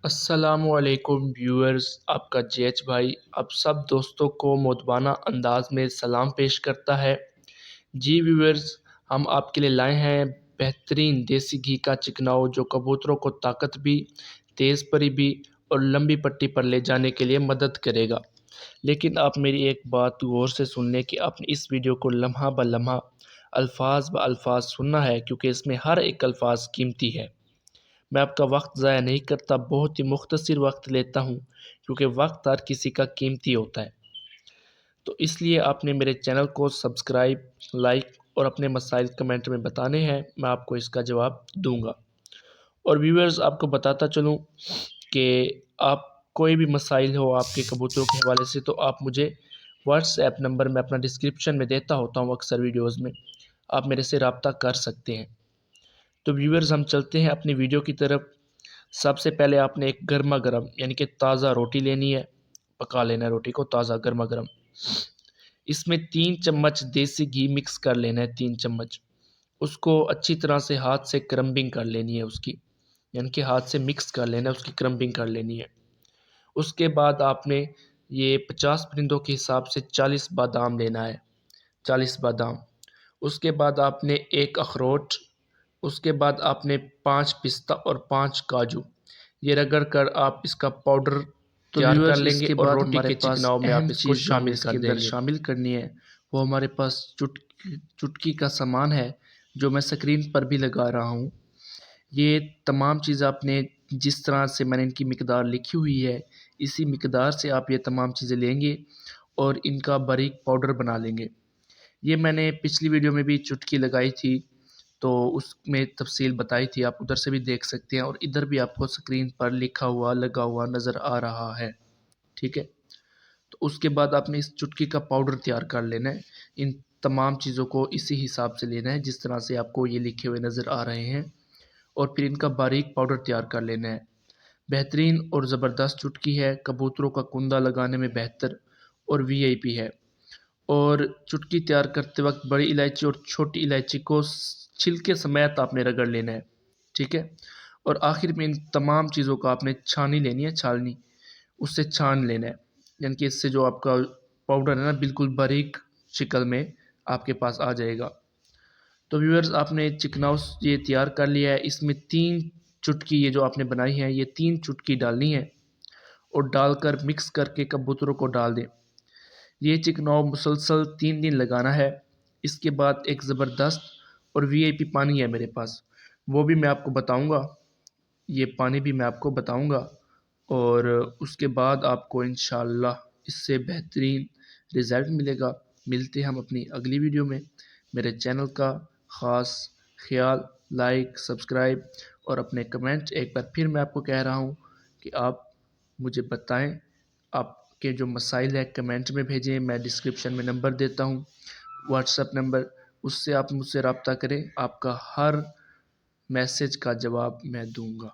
السلام علیکم ویورز، آپ کا جی ایچ بھائی اب سب دوستوں کو مؤدبانہ انداز میں سلام پیش کرتا ہے۔ جی ویورز، ہم آپ کے لیے لائے ہیں بہترین دیسی گھی کا چکناؤ جو کبوتروں کو طاقت بھی، تیز پری بھی اور لمبی پٹی پر لے جانے کے لیے مدد کرے گا۔ لیکن آپ میری ایک بات غور سے سن لیں کہ آپ نے اس ویڈیو کو لمحہ بہ لمحہ الفاظ بہ الفاظ سننا ہے، کیونکہ اس میں ہر ایک الفاظ قیمتی ہے۔ میں آپ کا وقت ضائع نہیں کرتا، بہت ہی مختصر وقت لیتا ہوں، کیونکہ وقت ہر کسی کا قیمتی ہوتا ہے۔ تو اس لیے آپ نے میرے چینل کو سبسکرائب، لائک اور اپنے مسائل کمنٹ میں بتانے ہیں، میں آپ کو اس کا جواب دوں گا۔ اور ویورز، آپ کو بتاتا چلوں کہ آپ کوئی بھی مسائل ہو آپ کے کبوتروں کے حوالے سے تو آپ مجھے واٹس ایپ نمبر میں اپنا ڈسکرپشن میں دیتا ہوتا ہوں اکثر ویڈیوز میں، آپ میرے سے رابطہ کر سکتے ہیں۔ تو ویورز، ہم چلتے ہیں اپنی ویڈیو کی طرف۔ سب سے پہلے آپ نے ایک گرما گرم یعنی کہ تازہ روٹی لینی ہے، پکا لینا ہے روٹی کو تازہ گرما گرم۔ اس میں 3 چمچ دیسی گھی مکس کر لینا ہے، 3 چمچ۔ اس کو اچھی طرح سے ہاتھ سے کرمبنگ کر لینی ہے اس کی، یعنی کہ ہاتھ سے مکس کر لینا ہے، اس کی کرمبنگ کر لینی ہے۔ اس کے بعد آپ نے یہ 50 پرندوں کے حساب سے 40 بادام لینا ہے، 40 بادام۔ اس کے بعد آپ نے 1 اخروٹ، اس کے بعد آپ نے 5 پستہ اور 5 کاجو، یہ رگڑ کر آپ اس کا پاؤڈر تیار کر لیں گے اور روٹی کے چکناؤ میں آپ اس کو شامل کر دیں گے۔ شامل کرنی ہے وہ ہمارے پاس چٹکی کا سامان ہے جو میں سکرین پر بھی لگا رہا ہوں۔ یہ تمام چیزیں آپ نے جس طرح سے میں نے ان کی مقدار لکھی ہوئی ہے اسی مقدار سے آپ یہ تمام چیزیں لیں گے اور ان کا باریک پاؤڈر بنا لیں گے۔ یہ میں نے پچھلی ویڈیو میں بھی چٹکی لگائی تھی تو اس میں تفصیل بتائی تھی، آپ ادھر سے بھی دیکھ سکتے ہیں، اور ادھر بھی آپ کو سکرین پر لکھا ہوا لگا ہوا نظر آ رہا ہے، ٹھیک ہے۔ تو اس کے بعد آپ نے اس چٹکی کا پاؤڈر تیار کر لینا ہے۔ ان تمام چیزوں کو اسی حساب سے لینا ہے جس طرح سے آپ کو یہ لکھے ہوئے نظر آ رہے ہیں، اور پھر ان کا باریک پاؤڈر تیار کر لینا ہے۔ بہترین اور زبردست چٹکی ہے، کبوتروں کا کندا لگانے میں بہتر اور وی آئی پی ہے۔ اور چٹکی تیار کرتے وقت بڑی الائچی اور چھوٹی الائچی کو چھلکے سمیت آپ نے رگڑ لینا ہے، ٹھیک ہے۔ اور آخر میں ان تمام چیزوں کا آپ نے چھانی لینی ہے، چھالنی، اس سے چھان لینا ہے، یعنی کہ اس سے جو آپ کا پاؤڈر ہے نا بالکل باریک شکل میں آپ کے پاس آ جائے گا۔ تو ویورز، آپ نے چکناؤ یہ تیار کر لیا ہے، اس میں 3 چٹکی یہ جو آپ نے بنائی ہے یہ 3 چٹکی ڈالنی ہے اور ڈال کر مکس کر کے کبوتروں کو ڈال دیں۔ یہ چکناؤ مسلسل 3 دن لگانا ہے۔ اس کے بعد ایک زبردست اور وی آئی پی پانی ہے میرے پاس، وہ بھی میں آپ کو بتاؤں گا، یہ پانی بھی میں آپ کو بتاؤں گا، اور اس کے بعد آپ کو انشاءاللہ اس سے بہترین رزلٹ ملے گا۔ ملتے ہیں ہم اپنی اگلی ویڈیو میں۔ میرے چینل کا خاص خیال، لائک، سبسکرائب اور اپنے کمنٹ ایک بار پھر میں آپ کو کہہ رہا ہوں کہ آپ مجھے بتائیں، آپ کے جو مسائل ہیں کمنٹ میں بھیجیں، میں ڈسکرپشن میں نمبر دیتا ہوں، واٹس ایپ نمبر، اس سے آپ مجھ سے رابطہ کریں، آپ کا ہر میسج کا جواب میں دوں گا۔